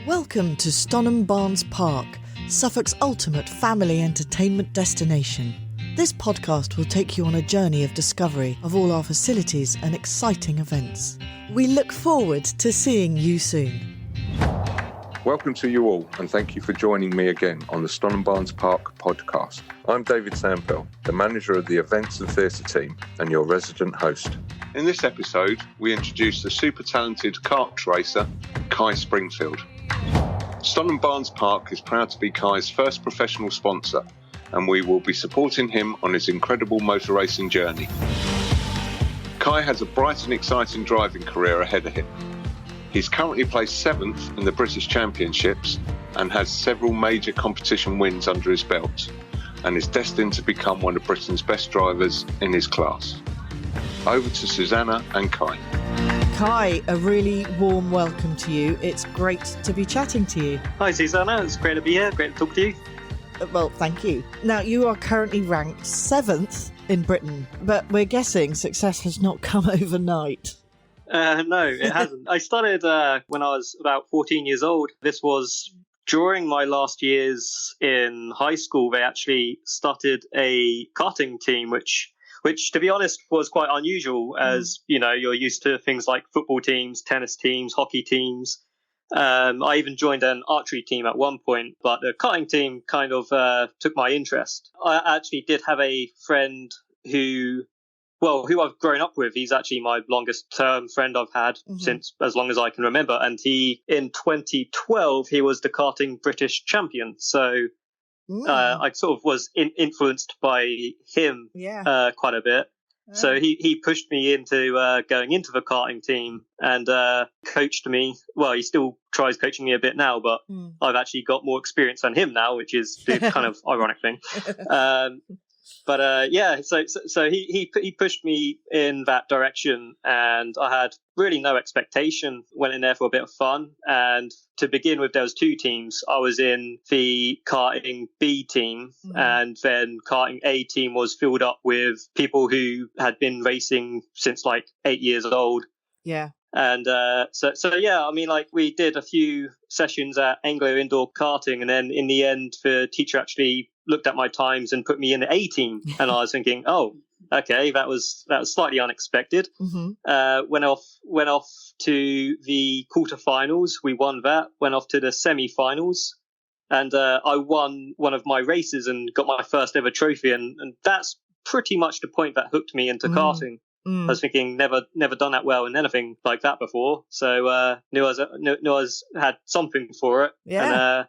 Welcome to Stonham Barnes Park, Suffolk's ultimate family entertainment destination. This podcast will take you on a journey of discovery of all our facilities and exciting events. We look forward to seeing you soon. Welcome to you all, and thank you for joining me again on the Stonham Barnes Park podcast. I'm David Samfell, the manager of the Events and Theatre team and your resident host. In this episode, we introduce the super talented kart racer, Kai Springfield. Stonham Barnes Park is proud to be Kai's first professional sponsor, and we will be supporting him on his incredible motor racing journey. Kai has a bright and exciting driving career ahead of him. He's currently placed 7th in the British Championships and has several major competition wins under his belt, and is destined to become one of Britain's best drivers in his class. Over to Susanna and Kai. Kai, a really warm welcome to you. It's great to be chatting to you. Hi Susanna, it's great to be here, great to talk to you. Well, thank you. Now, you are currently ranked 7th in Britain, but we're guessing success has not come overnight. No, it hasn't. I started when I was about 14 years old. This was during my last years in high school. They actually started a karting team, which to be honest was quite unusual, as you know, you're used to things like football teams, tennis teams, hockey teams. I even joined an archery team at one point, but the karting team kind of took my interest. I actually did have a friend who I've grown up with. He's actually my longest term friend I've had since as long as I can remember. And in 2012, he was the karting British champion. So I sort of was influenced by him quite a bit. So he pushed me into going into the karting team and coached me. Well, he still tries coaching me a bit now, but I've actually got more experience than him now, which is the kind of ironic thing. So he pushed me in that direction, and I had really no expectation. Went in there for a bit of fun, and to begin with, there was 2 teams. I was in the karting B team, and then karting A team was filled up with people who had been racing since like 8 years old. Yeah. And we did a few sessions at Anglo Indoor Karting, and then in the end, the teacher actually looked at my times and put me in the A team. And I was thinking, oh, okay, that was slightly unexpected. Went off to the quarterfinals. We won that. Went off to the semi-finals, and I won one of my races and got my first ever trophy. And that's pretty much the point that hooked me into karting. I was thinking, never done that well in anything like that before. So knew I had something for it. Yeah. And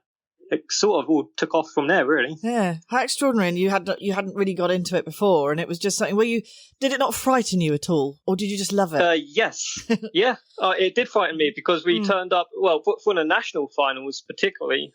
it sort of all took off from there, really. Yeah, how extraordinary! And you hadn't really got into it before, and it was just something. Did it not frighten you at all, or did you just love it? Yes, yeah, it did frighten me because we turned up. Well, for the national finals, particularly,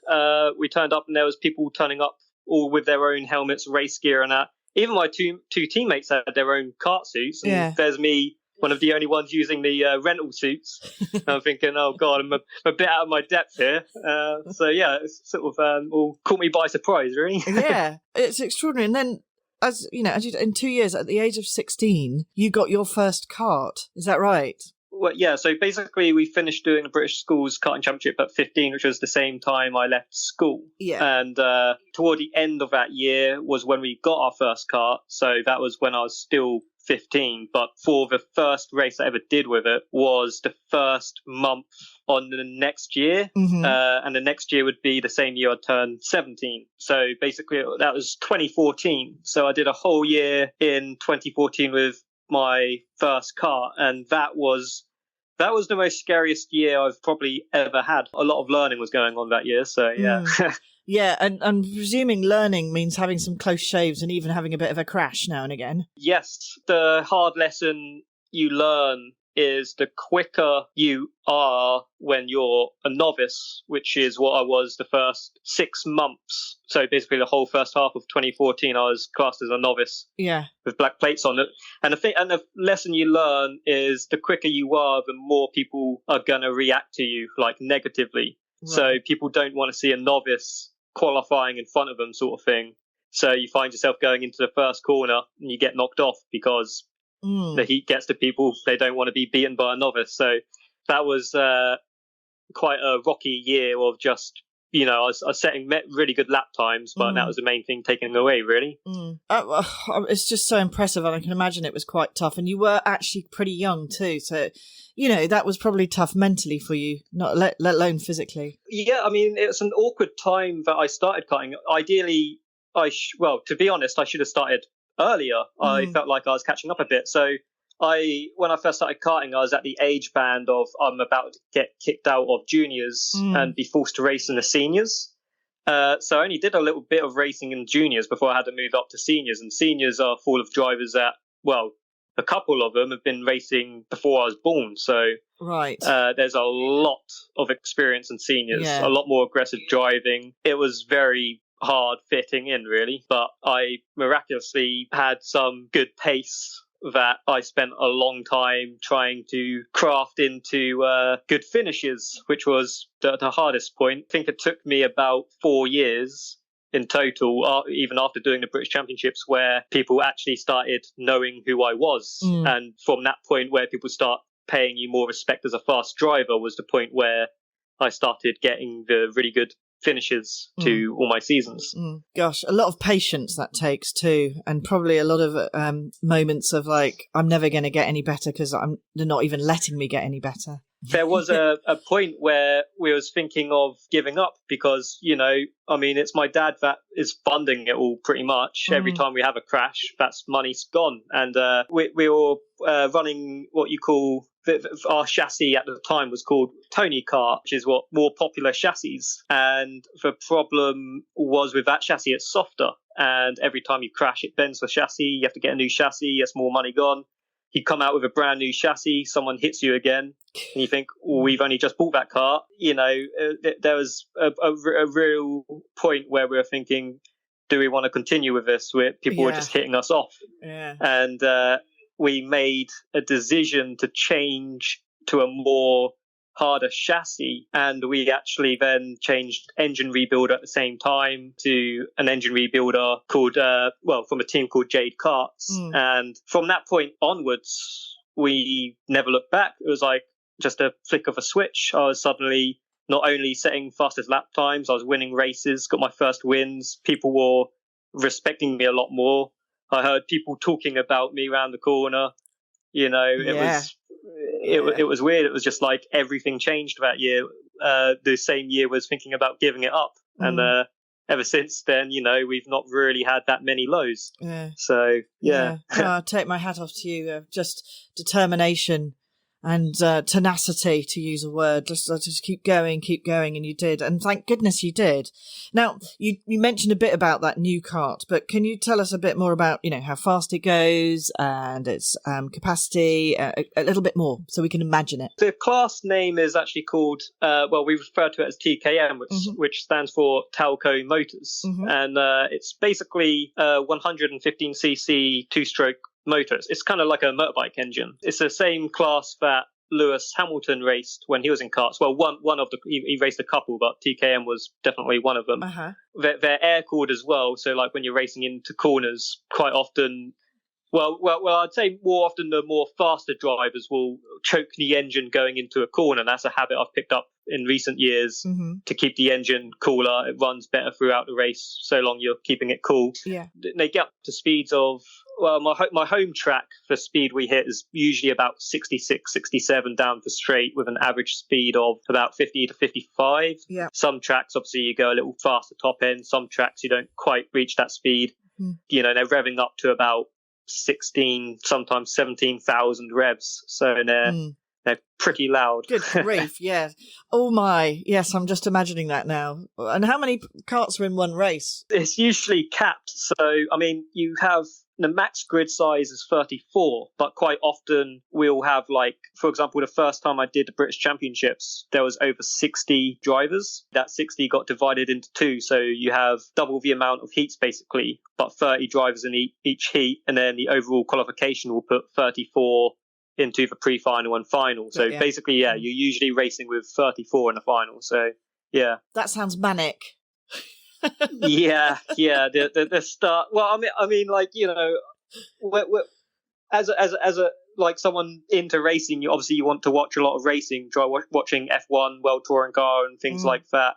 we turned up and there was people turning up all with their own helmets, race gear, and that. Even my two teammates had their own kart suits, and there's me, one of the only ones using the rental suits. I'm thinking, oh God, I'm a bit out of my depth here. It's sort of all caught me by surprise, really. Yeah, it's extraordinary. And then, as you in 2 years, at the age of 16, you got your first kart. Is that right? Well, yeah. So basically, we finished doing the British Schools Karting Championship at 15, which was the same time I left school. Yeah. And toward the end of that year was when we got our first kart. So that was when I was still 15. But for the first race I ever did with it was the first month on the next year. And the next year would be the same year I turned 17. So basically, that was 2014. So I did a whole year in 2014 with my first kart, and that was the most scariest year I've probably ever had. A lot of learning was going on that year, so yeah. Yeah, and I'm presuming learning means having some close shaves and even having a bit of a crash now and again. Yes, the hard lesson you learn is the quicker you are when you're a novice, which is what I was the first 6 months. So basically the whole first half of 2014, I was classed as a novice. Yeah. With black plates on it. And the lesson you learn is the quicker you are, the more people are going to react to you, like negatively. Right. So people don't want to see a novice qualifying in front of them, sort of thing. So you find yourself going into the first corner and you get knocked off because the heat gets to people. They don't want to be beaten by a novice. So that was quite a rocky year of just, I was setting really good lap times, but that was the main thing taken away, really. It's just so impressive, and I can imagine it was quite tough. And you were actually pretty young too, so that was probably tough mentally for you, not let alone physically. Yeah, I mean, it's an awkward time that I started karting. Ideally, to be honest, I should have started earlier. I felt like I was catching up a bit. So when I first started karting, I was at the age band of I'm about to get kicked out of juniors and be forced to race in the seniors. So I only did a little bit of racing in juniors before I had to move up to seniors. And seniors are full of drivers that, a couple of them have been racing before I was born. So right, there's a lot of experience in seniors, a lot more aggressive driving. It was very hard fitting in, really. But I miraculously had some good pace that I spent a long time trying to craft into good finishes, which was the hardest point. I think it took me about 4 years in total, even after doing the British Championships, where people actually started knowing who I was. And from that point where people start paying you more respect as a fast driver was the point where I started getting the really good finishes to all my seasons. Gosh, a lot of patience that takes too, and probably a lot of moments of like, I'm never going to get any better because they're not even letting me get any better. There was a point where we was thinking of giving up because, it's my dad that is funding it all pretty much. Every time we have a crash, that's money's gone. And we were running what you call, our chassis at the time was called Tony Kart, which is what more popular chassis. And the problem was with that chassis, it's softer. And every time you crash, it bends the chassis. You have to get a new chassis. There's more money gone. You come out with a brand new chassis, someone hits you again, and you think, we've only just bought that car. There was a real point where we were thinking, do we want to continue with this? Where people were just hitting us off. Yeah. And we made a decision to change to a more harder chassis, and we actually then changed engine rebuilder at the same time to an engine rebuilder called from a team called Jade Karts. And from that point onwards, we never looked back. It was like just a flick of a switch. I was suddenly not only setting fastest lap times, I was winning races, got my first wins. People were respecting me a lot more. I heard people talking about me around the corner. It was weird. It was just like everything changed that year. The same year was thinking about giving it up. And ever since then, we've not really had that many lows. Yeah. So, yeah. I'll take my hat off to you. Just determination and tenacity, to use a word. Just keep going, and you did. And thank goodness you did. Now, you mentioned a bit about that new kart, but can you tell us a bit more about, how fast it goes and its capacity, a little bit more, so we can imagine it? The class name is actually called, we refer to it as TKM, which stands for Talco Motors. And it's basically 115cc two-stroke motors. It's kind of like a motorbike engine. It's the same class that Lewis Hamilton raced when he was in karts. Well, one of the he raced a couple, but TKM was definitely one of them. They're air cooled as well, so like when you're racing into corners, quite often. Well, I'd say more often the more faster drivers will choke the engine going into a corner. That's a habit I've picked up in recent years to keep the engine cooler. It runs better throughout the race, so long you're keeping it cool. Yeah. They get up to speeds of, my home track for speed we hit is usually about 66, 67 down the straight with an average speed of about 50 to 55. Yeah. Some tracks, obviously, you go a little faster top end. Some tracks, you don't quite reach that speed. They're revving up to about 16, sometimes 17,000 revs. So they're pretty loud. Good grief, yeah. Oh my, yes, I'm just imagining that now. And how many karts are in one race? It's usually capped. So, you have the max grid size is 34, but quite often we'll have, like, for example, the first time I did the British Championships, there was over 60 drivers. That 60 got divided into two, so you have double the amount of heats basically, but 30 drivers in each heat, and then the overall qualification will put 34 into the pre-final and final. So basically, you're usually racing with 34 in the final. So, yeah. That sounds manic. yeah. The start. Well, like, as a like someone into racing, you want to watch a lot of racing, try watching F1, World Touring Car, and things like that.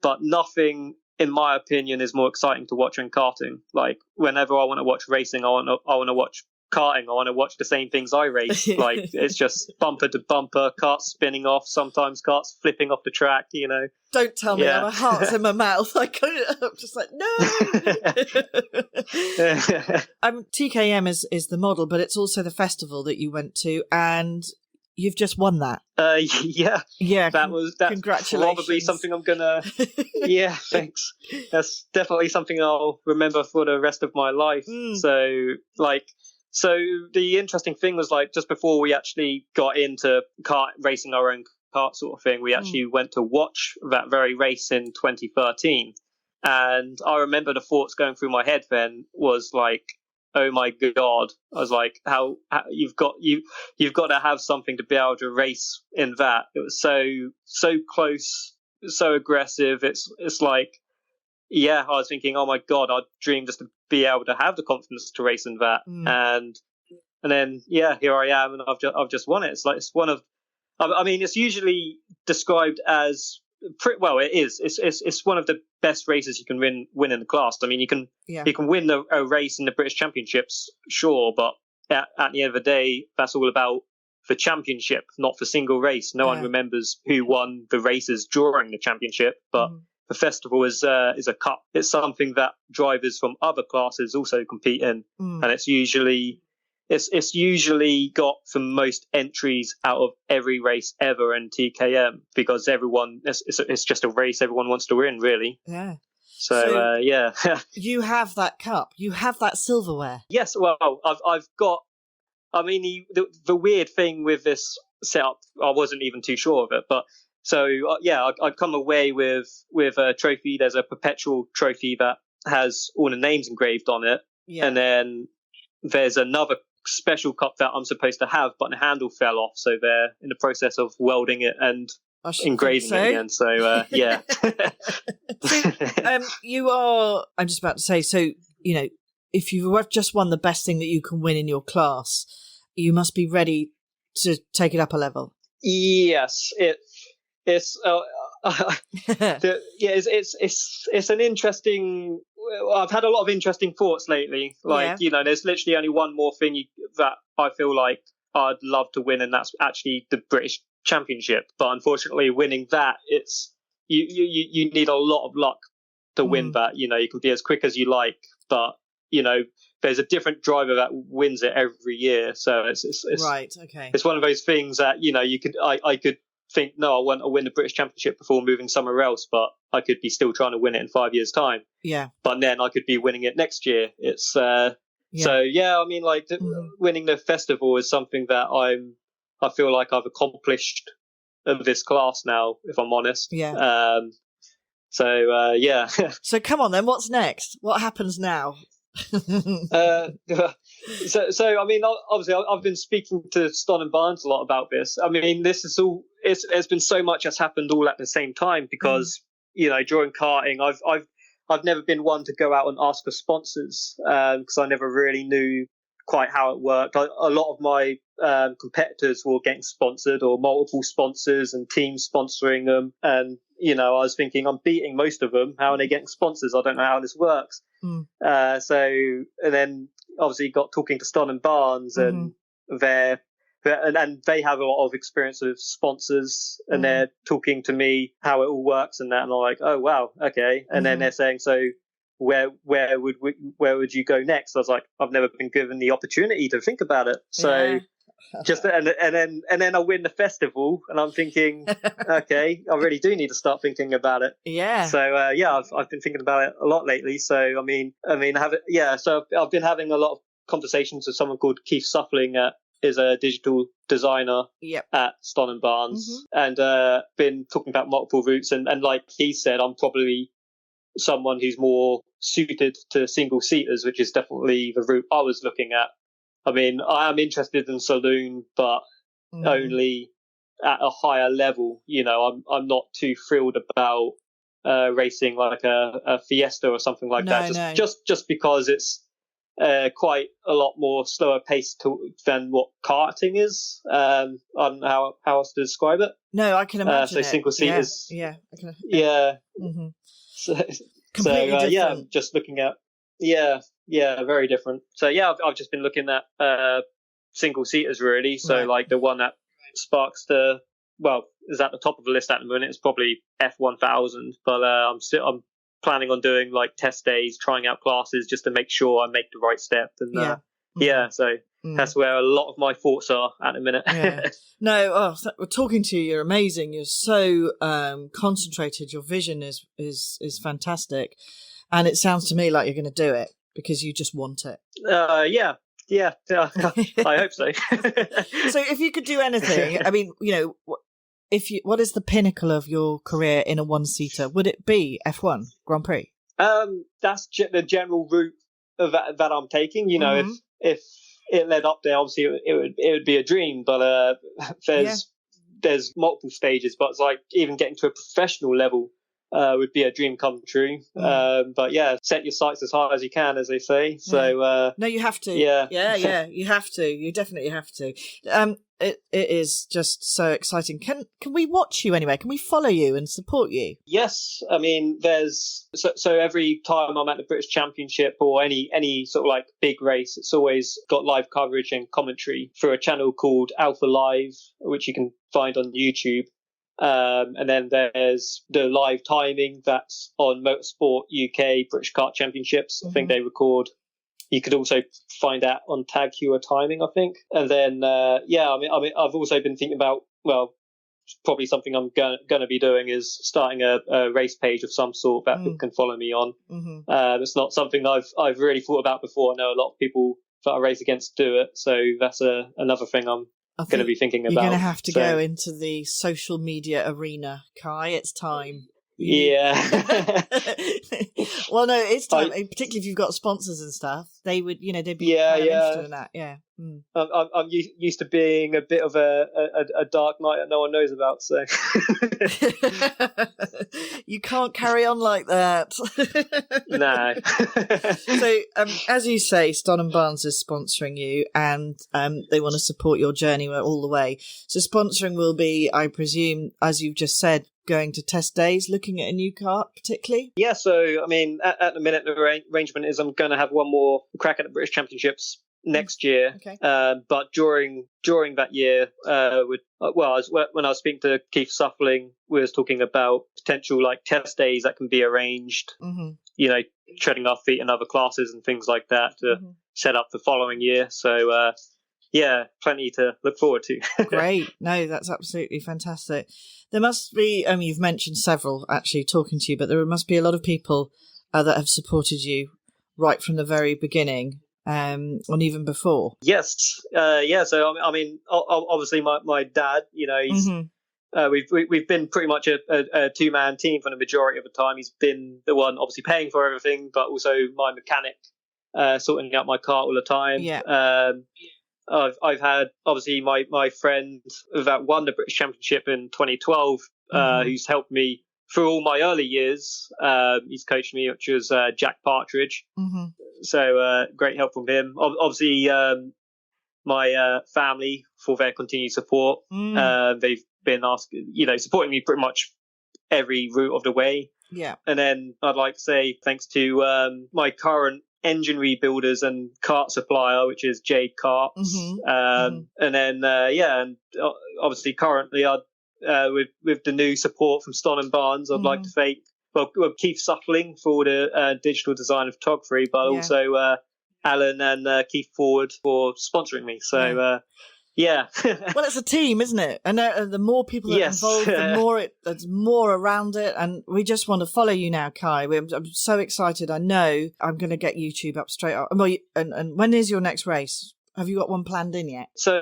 But nothing, in my opinion, is more exciting to watch than karting. Like whenever I want to watch racing, I want to watch karting. I want to watch the same things I race. Like it's just bumper to bumper, karts spinning off, sometimes karts flipping off the track. Don't tell me, my heart's in my mouth. I'm just like, no. TKM is the model, but it's also the festival that you went to, and you've just won that. Yeah. That's congratulations. Probably something I'm gonna. Yeah, thanks. That's definitely something I'll remember for the rest of my life. So the interesting thing was, like, just before we actually got into kart racing our own kart sort of thing, we actually went to watch that very race in 2013. And I remember the thoughts going through my head then was like, oh my God. I was like, how you've got to have something to be able to race in that. It was so close, so aggressive. It's like, yeah, I was thinking, oh my God, I'd dream just to be able to have the confidence to race in that. And then, yeah, here I am, and I've just won it. It's like, it's one of, I mean, it's usually described as, well, it is. It's one of the best races you can win in the class. I mean, you can win a race in the British Championships, sure, but at the end of the day, that's all about the championship, not the single race. No one remembers who won the races during the championship, but the festival is a cup. It's something that drivers from other classes also compete in, and it's usually got the most entries out of every race ever in TKM, because it's just a race everyone wants to win, really. Yeah. So yeah. You have that cup. You have that silverware. Yes. Well, I've got. I mean, the weird thing with this setup, I wasn't even too sure of it, but. So, I'd come away with a trophy. There's a perpetual trophy that has all the names engraved on it. Yeah. And then there's another special cup that I'm supposed to have, but the handle fell off. So they're in the process of welding it and engraving it again. So, yeah. So, I'm just about to say, so, if you've just won the best thing that you can win in your class, you must be ready to take it up a level. Yes, it's an interesting. I've had a lot of interesting thoughts lately. Like, there's literally only one more thing that I feel like I'd love to win, and that's actually the British Championship. But unfortunately, winning that, it's you need a lot of luck to win that. You can be as quick as you like, but there's a different driver that wins it every year. So it's right. Okay. It's one of those things that I could think, no, I want to win the British Championship before moving somewhere else, but I could be still trying to win it in 5 years' time. Yeah. But then I could be winning it next year. It's so yeah. I mean, like winning the festival is something that I feel like I've accomplished in this class now, if I'm honest. Yeah. So yeah. So come on then, what's next? What happens now? So I mean, obviously I've been speaking to Stonham Barnes a lot about this. I mean, this is all, there's been so much has happened all at the same time, because during karting I've never been one to go out and ask for sponsors, because I never really knew quite how it worked. A lot of my competitors were getting sponsored, or multiple sponsors and teams sponsoring them, and I was thinking, I'm beating most of them. How are they getting sponsors? I don't know how this works. And then obviously got talking to Stonham Barnes, and they have a lot of experience with sponsors, and they're talking to me how it all works and that, and I'm like, oh wow, okay. And then they're saying, so where would you go next? I was like, I've never been given the opportunity to think about it. So just and then I win the festival, and I'm thinking, okay, I really do need to start thinking about it. Yeah. So I've been thinking about it a lot lately. So I mean, So I've been having a lot of conversations with someone called Keith Suffling, is a digital designer at Stonham Barnes, and been talking about multiple routes. And like he said, I'm probably someone who's more suited to single seaters, which is definitely the route I was looking at. I mean, I am interested in saloon, but only at a higher level. I'm not too thrilled about racing like a Fiesta or something like that. Just because quite a lot more slower pace than what karting is. I don't know how else to describe it. No, I can imagine so it. single seaters. Yeah. I can, yeah. Mm-hmm. Completely different. Yeah, I'm just looking at. Yeah, very different. So yeah, I've just been looking at single seaters really. So like the one that sparks is at the top of the list at the moment. It's probably F1000, but I'm planning on doing like test days, trying out classes just to make sure I make the right step. And so that's where a lot of my thoughts are at the minute. No, we're talking to you. You're amazing. You're so concentrated. Your vision is fantastic, and it sounds to me like you're going to do it because you just want it. Yeah. I hope so. So, if you could do anything, I mean, what is the pinnacle of your career in a one-seater? Would it be F1 Grand Prix? That's the general route of that I'm taking. If it led up there, obviously it would be a dream. But there's multiple stages. But it's like even getting to a professional level would be a dream come true. But yeah, set your sights as high as you can, as they say. So no, you have to. Yeah, you have to. You definitely have to. It is just so exciting. Can we watch you anyway? Can we follow you and support you? Yes, I mean there's so every time I'm at the British Championship or any sort of like big race, it's always got live coverage and commentary through a channel called Alpha Live, which you can find on YouTube. And then there's the live timing that's on Motorsport UK British Kart Championships. I think they record. You could also find that on Tag Heuer Timing, I think. And then, I mean, I've also been thinking about, probably something I'm going to be doing is starting a race page of some sort that people can follow me on. It's not something I've really thought about before. I know a lot of people that I race against do it, so that's another thing I'm going to be thinking about. You're going to have to go into the social media arena, Kai. It's time. Yeah. Well, no, it's time. Particularly if you've got sponsors and stuff, they would, they'd be interested in that. Yeah. I'm used to being a bit of a dark knight that no one knows about, so you can't carry on like that. No. So, as you say, Stonham Barnes is sponsoring you, and they want to support your journey all the way. So, sponsoring will be, I presume, as you've just said, going to test days, looking at a new kart particularly? Yeah, so, I mean, at the minute, the arrangement is I'm going to have one more crack at the British Championships next year. Okay. But during that year, when I was speaking to Keith Suffling, we was talking about potential like test days that can be arranged, treading our feet in other classes and things like that to set up the following year. So, plenty to look forward to. Great. No, that's absolutely fantastic. There must be, you've mentioned several actually talking to you, but there must be a lot of people that have supported you right from the very beginning, and even before. Yes. So, I mean, obviously my dad, he's, we've been pretty much a two-man team for the majority of the time. He's been the one obviously paying for everything, but also my mechanic, sorting out my car all the time. Yeah. I've had obviously my friend that won the British Championship in 2012, who's helped me through all my early years. He's coached me, which was Jack Partridge. So great help from him. Obviously, my family for their continued support. They've been supporting me pretty much every route of the way. Yeah. And then I'd like to say thanks to my current engine rebuilders and kart supplier, which is Jade Karts. And then and obviously currently with the new support from Stonham Barnes, I'd like to thank Keith Suffling for all the digital design and photography, but also Alan and Keith Forward for sponsoring me. So well, it's a team, isn't it? And the more people that are involved, the more there's more around it. And we just want to follow you now, Kai. I'm so excited. I know I'm going to get YouTube up straight up. Well, and when is your next race? Have you got one planned in yet? So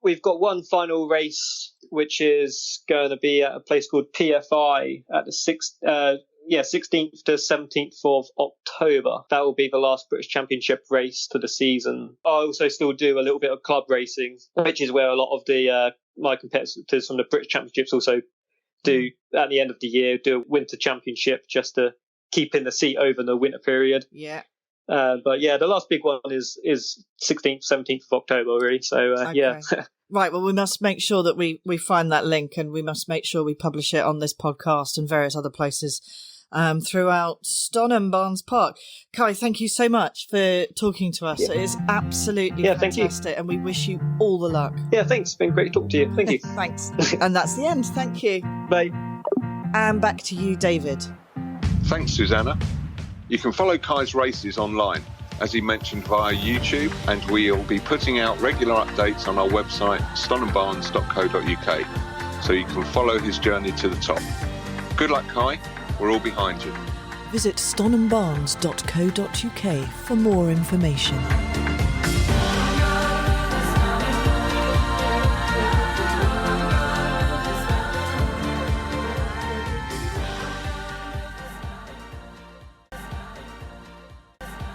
we've got one final race, which is going to be at a place called PFI at the 16th to 17th of October. That will be the last British Championship race to the season. I also still do a little bit of club racing, which is where a lot of the my competitors from the British Championships also do at the end of the year, do a winter championship just to keep in the seat over the winter period. Yeah. But yeah, the last big one is 16th, 17th of October, really. So yeah. Right, well, we must make sure that we find that link, and we must make sure we publish it on this podcast and various other places throughout Stonham Barnes Park. Kai, thank you so much for talking to us. It is absolutely fantastic, thank you. And we wish you all the luck. Yeah, thanks. It's been great to talk to you. Thank you. Thanks. And that's the end. Thank you. Bye. And back to you, David. Thanks, Susanna. You can follow Kai's races online, as he mentioned, via YouTube, and we'll be putting out regular updates on our website, stonhambarnes.co.uk, so you can follow his journey to the top. Good luck, Kai. We're all behind you. Visit stonhambarnes.co.uk for more information.